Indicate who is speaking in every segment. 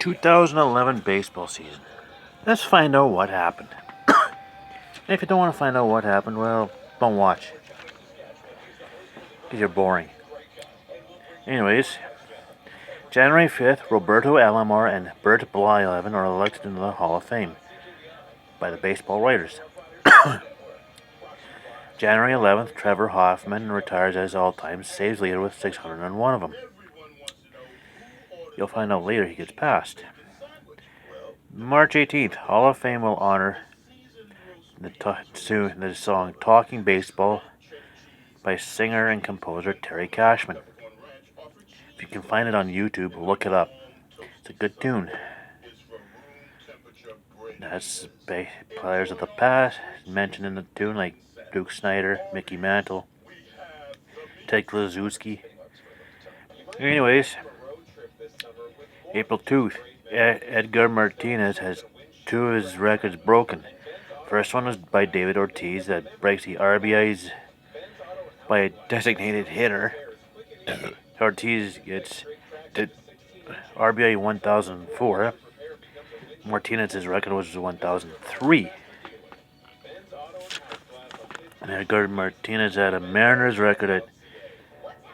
Speaker 1: 2011 baseball season. Let's find out what happened. And if you don't want to find out what happened, well, don't watch. Because you're boring. Anyways, January 5th, Roberto Alomar and Bert Blyleven are elected into the Hall of Fame by the baseball writers. January 11th, Trevor Hoffman retires as all-time saves leader with 601 of them. You'll find out later he gets passed. March 18th, Hall of Fame will honor the song Talking Baseball by singer and composer Terry Cashman. If you can find it on YouTube, look it up. It's a good tune. That's players of the past mentioned in the tune like Duke Snider, Mickey Mantle, Ted Kluszewski. Anyways, April 2nd, Edgar Martinez has two of his records broken. First one was by David Ortiz that breaks the RBIs by a designated hitter. Ortiz gets to RBI 1004. Martinez's record was 1003. And Edgar Martinez had a Mariners record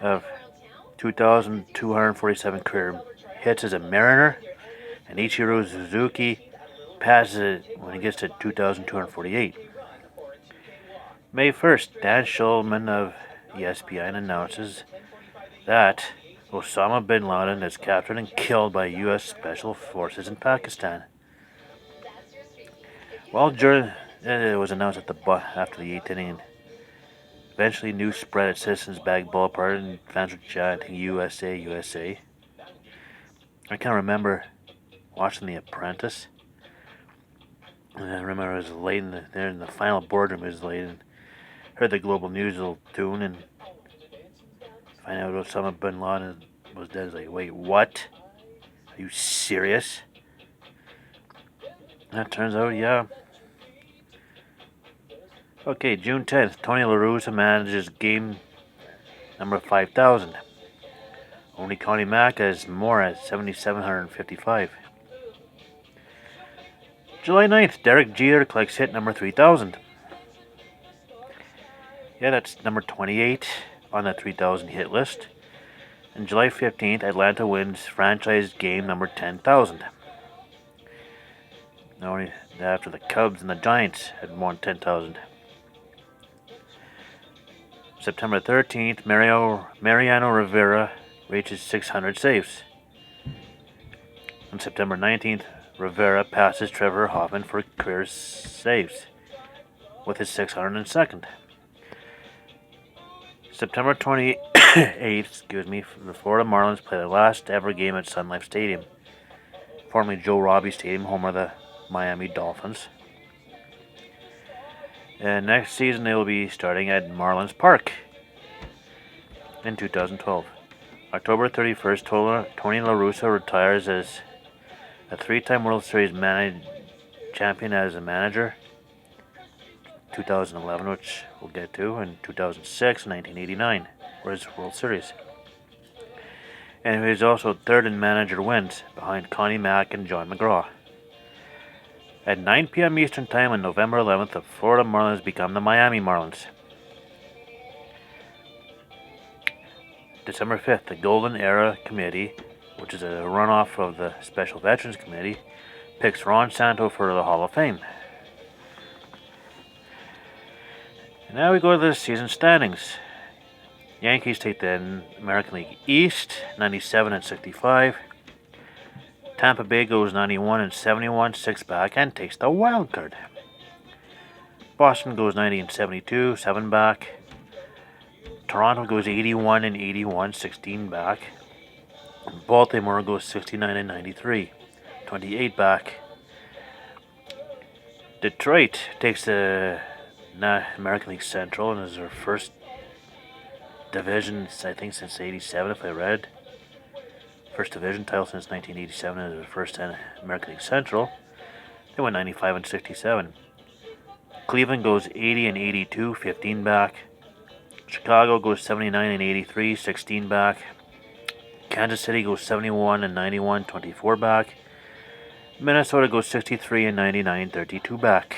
Speaker 1: of 2,247 career hits as a Mariner, and Ichiro Suzuki passes it when he gets to 2,248. May 1st, Dan Schulman of ESPN announces that Osama bin Laden is captured and killed by U.S. Special Forces in Pakistan. Well, it was announced after the 8th inning. Eventually, news spread at Citizens Bank Ballpark and fans were chanting USA, USA. I can remember watching The Apprentice. And I remember it was late in the final boardroom. It was late and heard the Global News tune and find out Osama bin Laden was dead. I was like, wait, what? Are you serious? And that turns out, yeah. Okay, June 10th, Tony La Russa manages game number 5,000. Only Connie Mack has more at 7,755. July 9th, Derek Jeter collects hit number 3,000. Yeah, that's number 28 on the 3,000 hit list. And July 15th, Atlanta wins franchise game number 10,000. Only after the Cubs and the Giants had won 10,000. September 13th, Mariano Rivera reaches 600 saves. On September 19th, Rivera passes Trevor Hoffman for career saves with his 602nd. September 28th, the Florida Marlins play their last ever game at Sun Life Stadium, formerly Joe Robbie Stadium, home of the Miami Dolphins. And next season they will be starting at Marlins Park in 2012. October 31st, Tony La Russa retires as a three-time World Series champion as a manager. 2011, which we'll get to, and 2006 and 1989 were his World Series. And he was also third in manager wins behind Connie Mack and John McGraw. At 9 p.m. Eastern Time on November 11th, the Florida Marlins become the Miami Marlins. December 5th, the Golden Era Committee, which is a runoff of the Special Veterans Committee, picks Ron Santo for the Hall of Fame. And now we go to the season standings. Yankees take the American League East, 97 and 65. Tampa Bay goes 91 and 71, 6 back, and takes the wild card. Boston goes 90 and 72, 7 back. Toronto goes 81 and 81, 16 back. Baltimore goes 69 and 93, 28 back. Detroit takes the American League Central and is their first division, I think, since 87, if I read. First division title since 1987 and the first American League Central. They went 95 and 67. Cleveland goes 80 and 82, 15 back. Chicago goes 79 and 83, 16 back. Kansas City goes 71 and 91, 24 back. Minnesota goes 63 and 99, 32 back.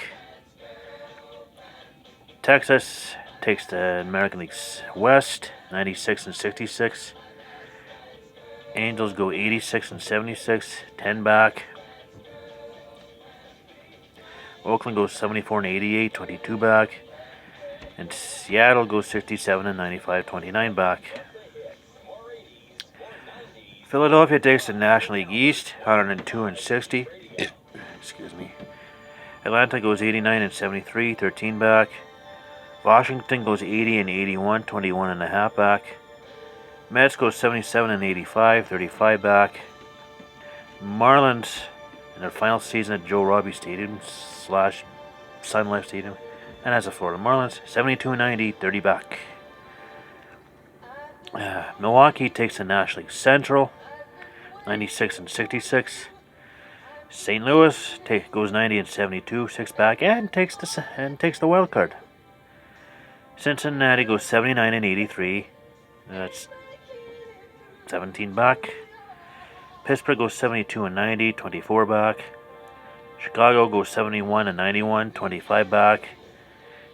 Speaker 1: Texas takes the American League West, 96 and 66. Angels go 86 and 76, 10 back. Oakland goes 74 and 88, 22 back. And Seattle goes 67 and 95, 29 back. Philadelphia takes the National League East, 102 and 60. Excuse me. Atlanta goes 89 and 73, 13 back. Washington goes 80 and 81, 21 and a half back. Mets goes 77 and 85, 35 back. Marlins in their final season at Joe Robbie Stadium / Sun Life Stadium, and as a Florida Marlins, 72 and 90, 30 back. Milwaukee takes the National League Central, 96 and 66. St. Louis goes 90 and 72, 6 back, and takes the wild card. Cincinnati goes 79 and 83. That's 17 back. Pittsburgh goes 72 and 90, 24 back. Chicago goes 71 and 91, 25 back.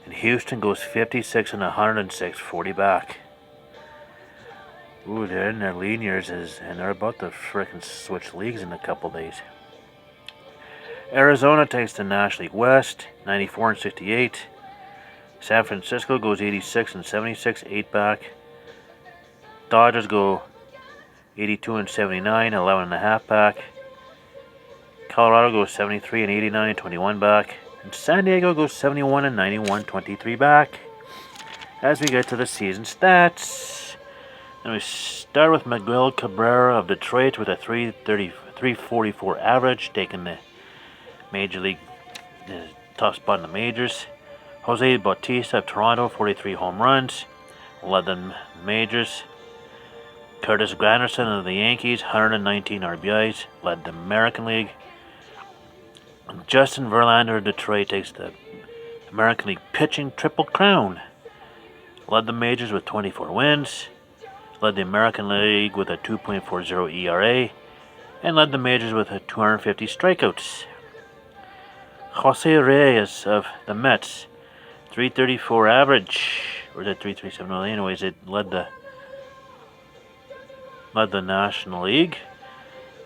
Speaker 1: And Houston goes 56 and 106, 40 back. Ooh, they're in their lean years, and they're about to frickin' switch leagues in a couple days. Arizona takes the National League West, 94 and 68. San Francisco goes 86 and 76, 8 back. Dodgers go 82 and 79, 11 and a half back. Colorado goes 73 and 89, 21 back. And San Diego goes 71 and 91, 23 back. As we get to the season stats, and we start with Miguel Cabrera of Detroit with a 344 average, taking the Major League, the top spot in the majors. Jose Bautista of Toronto, 43 home runs, led the majors. Curtis Granderson of the Yankees, 119 RBIs, led the American League. Justin Verlander of Detroit takes the American League pitching triple crown. Led the majors with 24 wins, led the American League with a 2.40 ERA, and led the majors with 250 strikeouts. Jose Reyes of the Mets, 334 average, or is it 337? Well, anyways, it led the National League.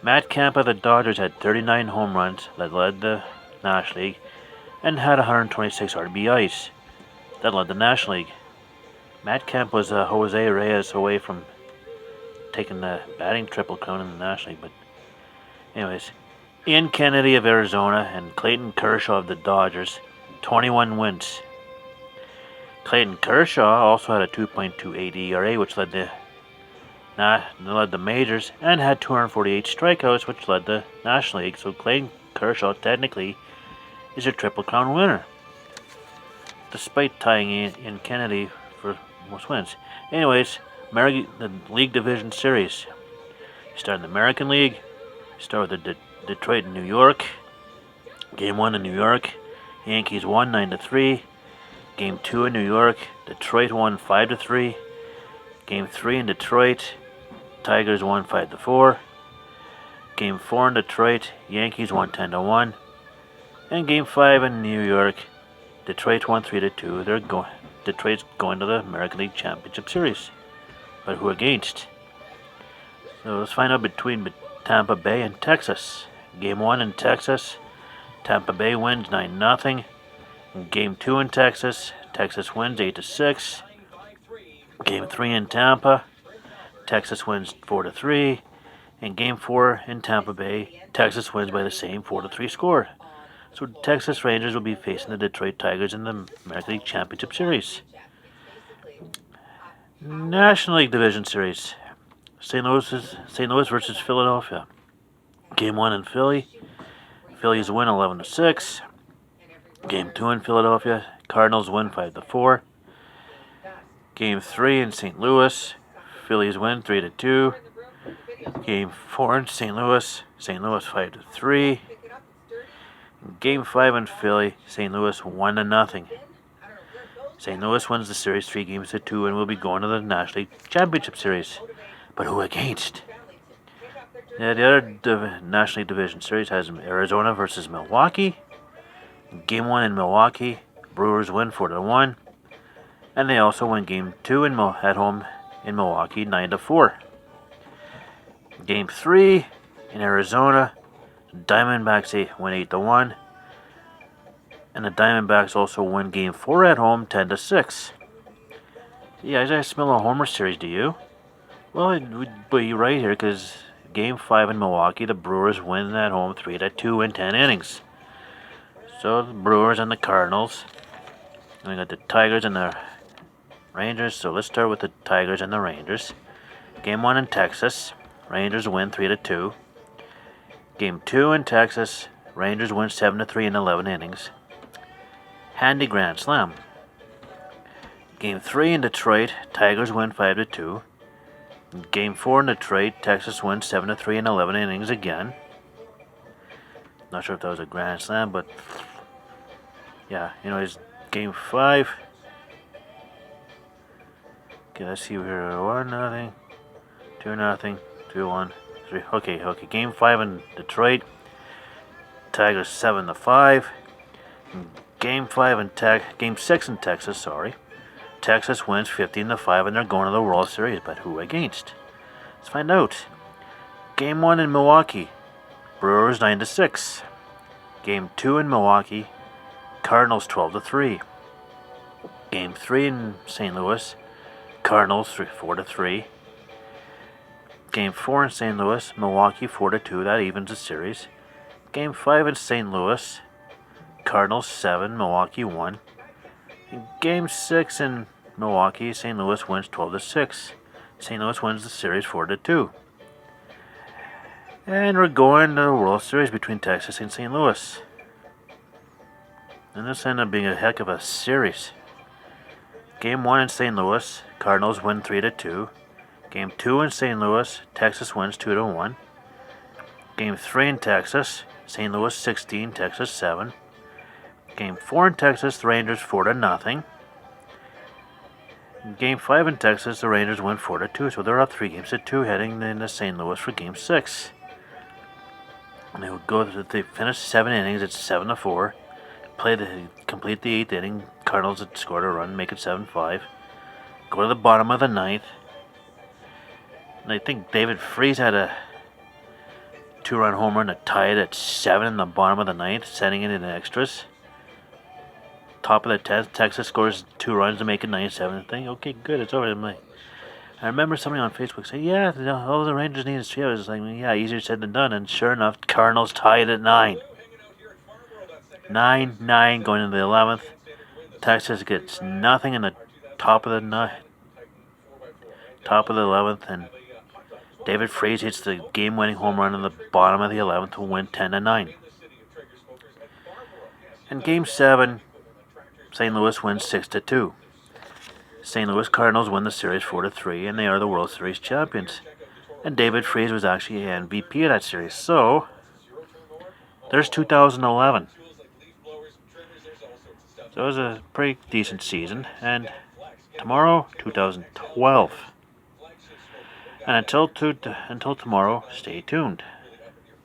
Speaker 1: Matt Kemp of the Dodgers had 39 home runs that led the National League, and had 126 RBIs that led the National League. Matt Kemp was Jose Reyes away from taking the batting triple crown in the National League, but anyways, Ian Kennedy of Arizona and Clayton Kershaw of the Dodgers, 21 wins. Clayton Kershaw also had a 2.28 ERA, which led the majors, and had 248 strikeouts, which led the National League. So Clayton Kershaw technically is a triple crown winner, despite tying in Kennedy for most wins. Anyways, the League Division Series. You start in the American League. You start with the Detroit and New York. Game 1 in New York, Yankees won 9-3. Game 2 in New York, Detroit won 5-3. Game 3 in Detroit, Tigers won 5-4. Game 4 in Detroit, Yankees won 10-1. And Game 5 in New York, Detroit won 3-2. Detroit's going to the American League Championship Series. But who against? So let's find out between Tampa Bay and Texas. Game 1 in Texas, Tampa Bay wins 9-0. Game 2 in Texas, Texas wins 8-6. Game 3 in Tampa, Texas wins 4-3. And Game 4 in Tampa Bay, Texas wins by the same 4-3 score. So Texas Rangers will be facing the Detroit Tigers in the American League Championship Series. National League Division Series. St. Louis versus Philadelphia. Game 1 in Philly. Phillies win 11-6. Game 2 in Philadelphia. Cardinals win 5-4. Game 3 in St. Louis. Phillies win 3-2. Game 4 in St. Louis. St. Louis 5-3. Game 5 in Philly. St. Louis 1-0. St. Louis wins the series 3-2 and will be going to the National League Championship Series. But who against? Yeah, the other National League Division Series has Arizona versus Milwaukee. Game 1 in Milwaukee, Brewers win 4-1. And they also win Game 2 at home in Milwaukee 9-4. Game 3 in Arizona, Diamondbacks win 8-1. And the Diamondbacks also win Game 4 at home 10-6. Yeah, I smell a homer series, do you? Well, it would be right here because Game 5 in Milwaukee, the Brewers win at home 3-2 in 10 innings. So the Brewers and the Cardinals. And we got the Tigers and the Rangers. So let's start with the Tigers and the Rangers. Game 1 in Texas, Rangers win 3-2. Game 2 in Texas, Rangers win 7-3 in 11 innings. Handy grand slam. Game 3 in Detroit, Tigers win 5-2. Game 4 in Detroit, Texas wins 7-3 in 11 innings again. Not sure if that was a grand slam, but yeah, anyways, Game 5. Okay, let's see here. 1-0, 2-0, 2-1, 3. Okay. Game 5 in Detroit, Tigers 7-5. Game 6 in Texas, sorry. Texas wins 15-5 and they're going to the World Series, but who against? Let's find out. Game 1 in Milwaukee, Brewers 9-6. Game 2 in Milwaukee, Cardinals 12-3. Game 3 in St. Louis, Cardinals 4-3. Game 4 in St. Louis, Milwaukee 4-2. That evens the series. Game 5 in St. Louis, Cardinals 7, Milwaukee 1. In Game 6 in Milwaukee, St. Louis wins 12-6. St. Louis wins the series 4-2. And we're going to the World Series between Texas and St. Louis. And this ended up being a heck of a series. Game 1 in St. Louis, Cardinals win 3-2. Game 2 in St. Louis, Texas wins 2-1. Game 3 in Texas, St. Louis 16, Texas 7. Game 4 in Texas, the Rangers 4-0. Game 5 in Texas, the Rangers win 4-2, so they're up 3-2 heading into St. Louis for Game 6. And they finish 7 innings, it's 7-4. Complete the 8th inning, Cardinals had scored a run, make it 7-5. Go to the bottom of the 9th. And I think David Freese had a 2-run home run to tie it at 7 in the bottom of the 9th, sending it into extras. Top of the 10th, Texas scores 2 runs to make it 9-7. Thing. Okay, good, it's over. I remember somebody on Facebook saying, yeah, all the Rangers need is 3. I was like, yeah, easier said than done. And sure enough, Cardinals tied at 9. 9-9 going into the 11th. Texas gets nothing in the top of the 11th, and David Freese hits the game-winning home run in the bottom of the 11th to win 10-9. In Game 7, St. Louis wins 6-2. St. Louis Cardinals win the series 4-3, and they are the World Series champions. And David Freese was actually MVP of that series. So, there's 2011. So it was a pretty decent season. And tomorrow, 2012. And until tomorrow, stay tuned.